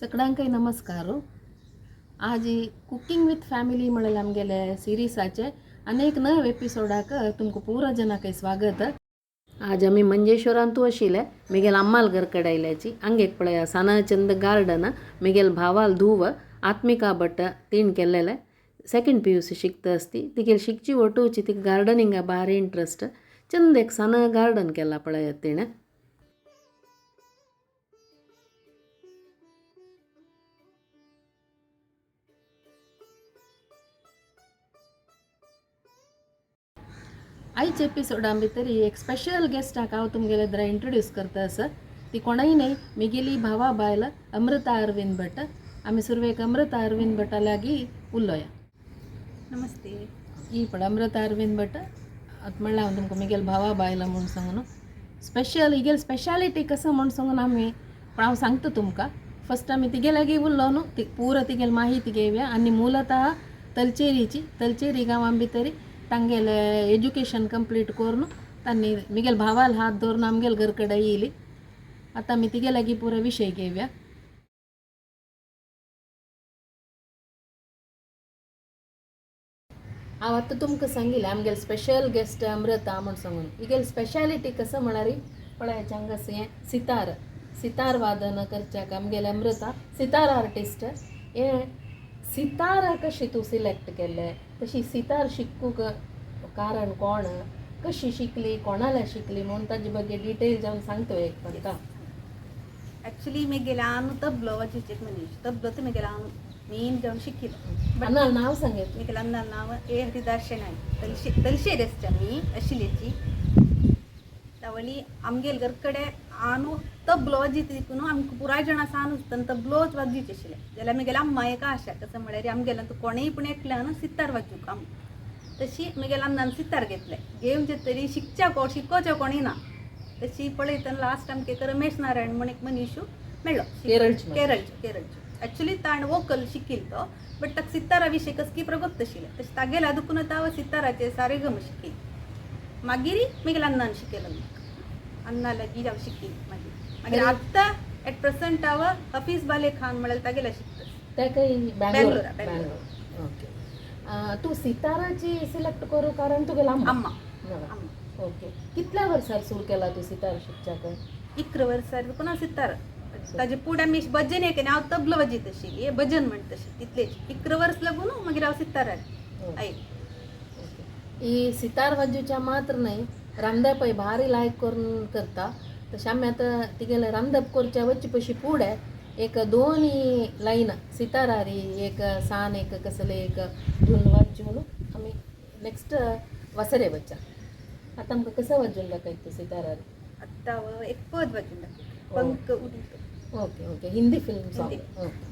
सगळ्यांक नमस्कार. आज कुकिंग विथ फॅमिली म्हणून आमगेले सिरीसाचे अनेक नव एपिसोडाक तुमकां पूरा जनाक स्वागत. आज आमी मंजेश्वरांतू आशिल्ले मेगेल अम्माल घर कडायल्याची आंगेक पळया सानाचंद गार्डन मेगेल भावाल धुव आत्मिका भट तीन केल्लेले सेकंड PUC शिकता असती तिगेल शिकची ओटोवची तिका गार्डनिंगा भारी इंट्रस्ट चंद एक सन गार्डन केला पळया तिणें. आयच्या एपिसोडां भितर एक स्पेशल गेस्टाक हांव तुमगेले जरा इंट्रोड्यूस करता आसा. ती कोणाय न्हय मिगेली भावा बायल अमृता अरविंद भट. आमी सुरवेक अमृता अरविंद भटा लागीं उलोया. नमस्ते. ही पण अमृता अरविंद भट आतां म्हणल्यार हांव तुमकां मिगेल भावा बायला म्हूण सांगून स्पेशल हिगेल स्पेशालिटी कसं म्हूण सांगून आमी पण हांव सांगता तुमकां. फस्ट आमी तिगे लागीं उरलो न्हू ती पूरा तिगेल माहिती घेवया. आनी मूलतः तलचेरी गांवां भितर तांगेले एज्युकेशन कंप्लीट करून तांणी मिगेल भावाल हात धरून आमगेल घर कडेन येयली. आतां आमी तिगे लागीं पुरो विशय घेवया. हांव आतां तुमकां सांगिल्लें आमगेल स्पेशल गेस्ट अमृता म्हूण सांगून. हिगेल स्पेशालिटी कसं म्हळ्यार पळय हांगास हें सितार वादन करच्याक आमगेले अमृता सितार आर्टिस्ट. हें सितार कशी तूं सिलेक्ट केल्लें, तशी सितार शिकूंक कारण कोण, कशी शिकली, कोणाला शिकली म्हणून ताजे बगे डिटेल जावन सांगतो एक पंता. ॲक्च्युली मी गेल्या हांव तबलो वाजयचें मनीस. तबलो तर मी गेल्या हांव मेन जावन शिकिल्लो. अन्नाल नांव सांगेत. मी गेल्या अन्नाल नांव ए हरिदास शेनाय तलशेर आसच्या मी आशिल्लेची. तावळी आमगेल घर कडेन हांव तबलो वाजयता देखून आमकां पुराय जाणां सांग आसतना तबलोच वाजयचे आशिल्ले. जाल्यार मी गेल्या अम्मा एका आशा कसं म्हळ्यार आमगेल्या तूं कोणेय पूण एकल्यान सितार वाजूंक आम तशी म्हगेल्या अन्नान सितार घेतले. घेवचे तरी शिकोवचें कोणीय ना. तशी पळयतना लास्ट आमकां एक रमेश नारायण म्हण एक मनीस मेळ्ळो केरळचो. ॲक्च्युली ताण वोकल शिकिल्लो तो बट ताका सितारा विशीं कसकी प्रगत आशिल्लें. तशें तागेल्या दुखून हांव सिताराचेर सारेगम शिकली. मागीर म्हगेल्या अन्नान शिकयलो. अन्ना लागीं हांव शिकली. मागीर आत्तां एट प्रेझंट हांव हफीज बाले खान म्हळ्यार तागेल्या शिकता. तेका बेंगलोर. ओके. तूं सिताराची सिलेक्ट करूं कारण तुगेलो अम्मा. ओके. कितल्या वर्सार सुरू केला तूं सितार शिकच्याक? 11 वर्सार देखून हांव सितार. ताजे फुडें आमी भजन एक हांव तबलो वाजयत आशिल्ली भजन म्हणटा तशें तितलेच 11 वर्स लागून मागीर हांव सितारार आयली. ही सितार वाजोवच्या मात्र न्हय रांदप पळय भारी लायक करून करता. तशें आमी आतां तिगेलें रांदप करच्या वच्चे पयशी फुडें एक 2 लायन सितारारी एक सान एक कसले एक धून वाजून आमी नेक्स्ट वसरे वच्चा. आतां आमकां कसं वाजून दाखयता तूं सितारारी? आत्तां हांव एक पद वाजून दाखयता. पंख उडीत. Okay. Hindi film song. Okay.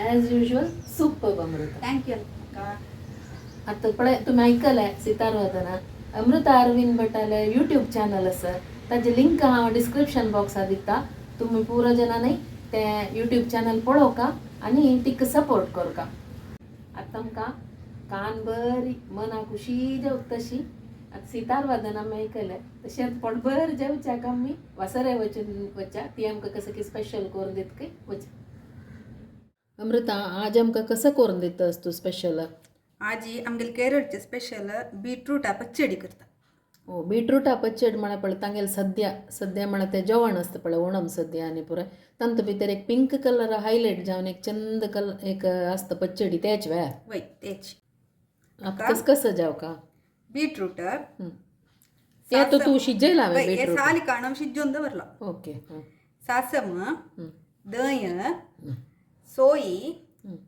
As usual super Amrita. Thank you. आता तुम्ही ऐकलंय सितारवादना अमृता अरविंद भटाले यूट्यूब चॅनल आसा, ताची लिंक हांव डिस्क्रिप्शन बॉक्सात दिता. तुम्ही पुरो जणांनी ते यूट्यूब चॅनल पळोवका आनी तिका सपोर्ट करका. आतां आमकां कान बरी मना खुशी जेवता तशी आतां सितारवादन आमी ऐकलें तशेंच पोटभर जेवच्याक आमी वासरे वचा ती आमकां कसं की स्पेशल करून दित की वचा. अमृता आज आमकां कसं करून दितास तूं स्पेशल? आजी आमगेले केरळचे स्पेशल बीटरूटा पच्चडी करता. हो, बीटरूटा पच्चडी म्हणा पळय तांगेले सद्या म्हणा ते जेवण असतं पळय ओणम सद्या आनी पुराय तांतूं भितर एक पिंक कलर हायलायट जावन एक चंद कलर एक असतं पच्चडी तेच वेळ वय तेच. आता कसं जेवका बीटरूट ते तो तू शिजयला हांवें हे बीटरूट. साली काणम शिजोवन दवरला. ओके. सासम, दय, सोयी,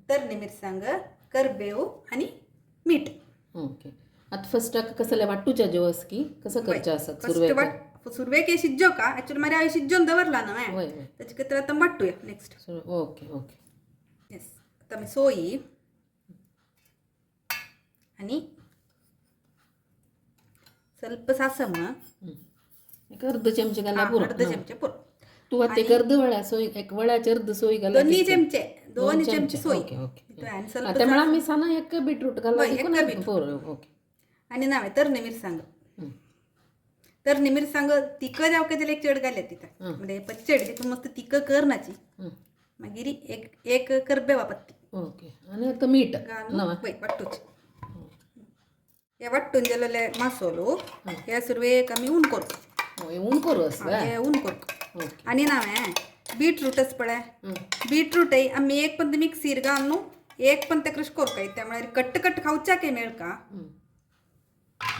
तरणी मिरसांग, करबेव आणि मीठ. ओके. आता फर्स्ट कसले वाटूच्या जेवस की कसं करचें आसा सुरवेक हे शिजो का ऍक्च्युअली मारी हांवें शिजोवन दवरला न्हू वय त्याचे खातीर आतां वाट्टूया नेक्स्ट. ओके. येस. आतां आमी सोयी आनी ಸ್ವಲ್ಪ सासम एक अर्द चमचे घाला पुरो. अर्ध चमचे पुरो. तू आता एक अर्द वळ्या सोय एक वळ्याचे अर्द सोय घाला. दोन्ही चमचे सोय. ते म्हणा मी साना एक बीटरूट घाला ओके. आनी नावे तरणे मिरसांग तिखट जावं जाल्यार एक चड घाल्या तिथं म्हणजे पच्चडी तितून मस्त तिखट करनाची. मागीर एक करबेवा पत्ती. ओके. आनी आता मीठ वाट्टूच. हे वाट्टून गेलेले मसालो हे सुरवेक आमी ऊन करू आनी नावे बीटरूटच पळय बीटरूट आमी एक पण मिक्सीर घालून एक पण ते क्रश करू काय त्यामुळे कट्ट खावच्याक मेळका.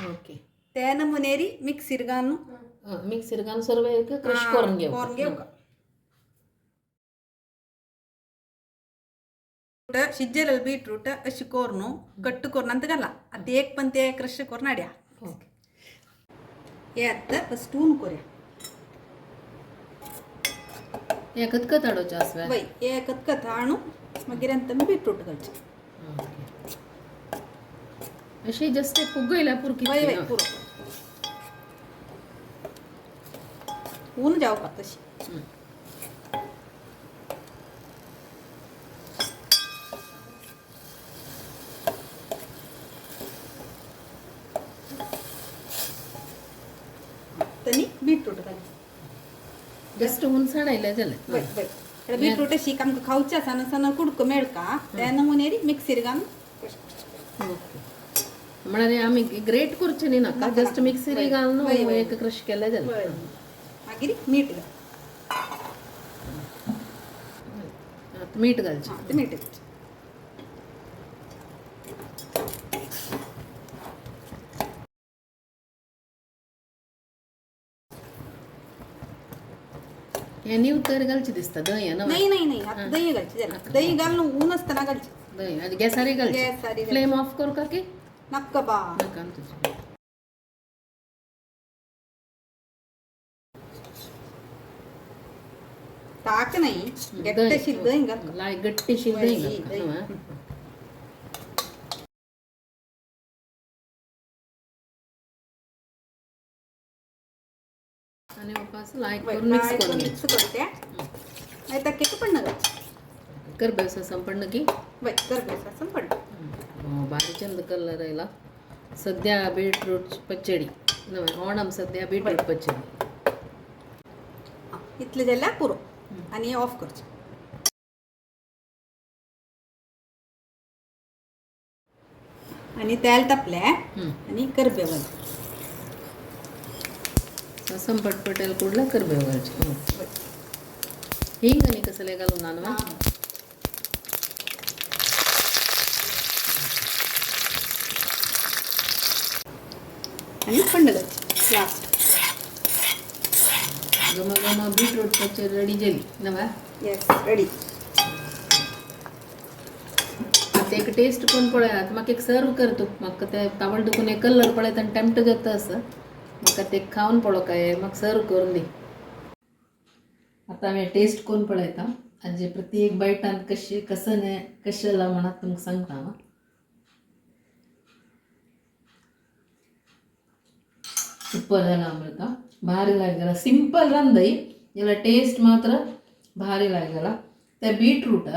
ओके. त्या नमुनेरी मिक्सीर घालून सर्व एक क्रश करून घेवका. शिजलेलं बीटरूट अशी करून कट्ट करून अंत घाला. आता एक पण ते क्रश करून हाड्या. हे आता फस्ट ऊन करूया. हे कतकत हाडोवचें आसलें. वय हे कतकत हाडून मागीर अंत बीटरूट घालचें. अशी जस्ट फुगयल्या पुरकी. वय पुरो ऊन जावपाक तशी. बीटरूट घालचें जस्ट ऊन साडायलें जालें. वय बीटरूट शीक आमकां खावच्या सन कुडको मेळका त्या नमुनेरी मिक्सीर घालून. म्हळ्यार आमी ग्रेट करचें न्ही नाका जस्ट मिक्सीर घालून एक क्रश केलें जालें. मागीर मीठ घालचें. मीठ हे नीव तर घालची दिसता दही. नाही आता दही घालची जाल्यार दही घालून ऊन आसतना घालची. दही आनी गॅसारी घालची. फ्लेम ऑफ करका की नाका बा ताक नाही गट्टशीर दही घाल. गट्टीशीर दही आणि वापस लायक करून मिक्स करते. नाही तर केक पण नका करबेव सासम पडणं की करबेव सासम पडणं. भारी चंद कलर आयला. सद्या बीटरूट पच्चडी ओणम सद्या बीटरूट पच्चडी इतले जाल्यार पुरो आनी ऑफ करचें. आनी तेल तापलें आनी करबेव घालचें. सासम पटपटेल कुडला करबेव घालचें. हिंग आनी कसले घालून नानवा आनी थंड घालचें लास्ट. गमा बीटरूट पच्चडी रेडी जाली नवा. Yes ready. आता एक टेस्ट कोण पळयात म्हाका एक सर्व करतो म्हाका ते तावळ दुखून एक कलर पळयत आनी टेम्प्ट जाता असं म्हाका ते खावन पळो काय म्हाका सर्व करून दी. आता हांवें टेस्ट करून पळयता आनी प्रत्येक बायटान कसं जाला म्हणत तुमकां सांगता हांव. ಸೂಪರ್ ಅಲ್ಲ ಅಮೃತ ಭಾರಿ लागला ಸಿಂಪಲ್ ಅಂದೈ ಇಲ್ಲ ಟೇಸ್ಟ್ ಮಾತ್ರ भारी लागला. त्या बीटरूट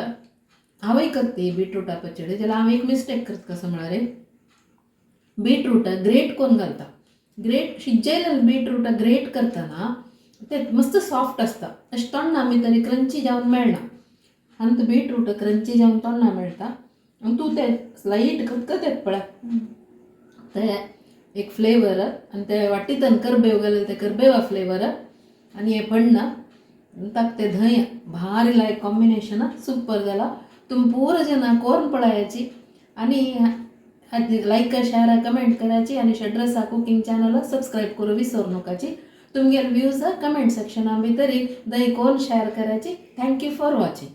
हांवय करती बीटरूट पचडी जाल्यार हांव एक मिस्टेक करता कसं म्हळ्यार बीटरूट ग्रेट करून घालता. ग्रेट शिजयलेलं बीटरूट ग्रेट करतना ते मस्त सॉफ्ट असता अशें तोंडां आमी तरी क्रंची जावन मेळना आनी तो बीटरूट क्रंची जावन तोंडां मेळटा आनी तूं ते स्लाईट खतखतेत पळय ते एक फ्लेवर आणि ते वाटीतन करबेव घालेले ते करबेवा फ्लेवर आणि हे पडना ताक ते धंय भारी लायक कॉम्बिनेशन सूपर जाला. तुम पूरा जना कोरून पळयाची आणि लाईक शेअर कमेंट करायची आणि षड्रसा कुकिंग चॅनल सबस्क्राईब करू विसरू नकाची. तुमगे व्ह्यूज कमेंट सेक्शना भितरी दही कोण शेअर करायची. Thank you for watching.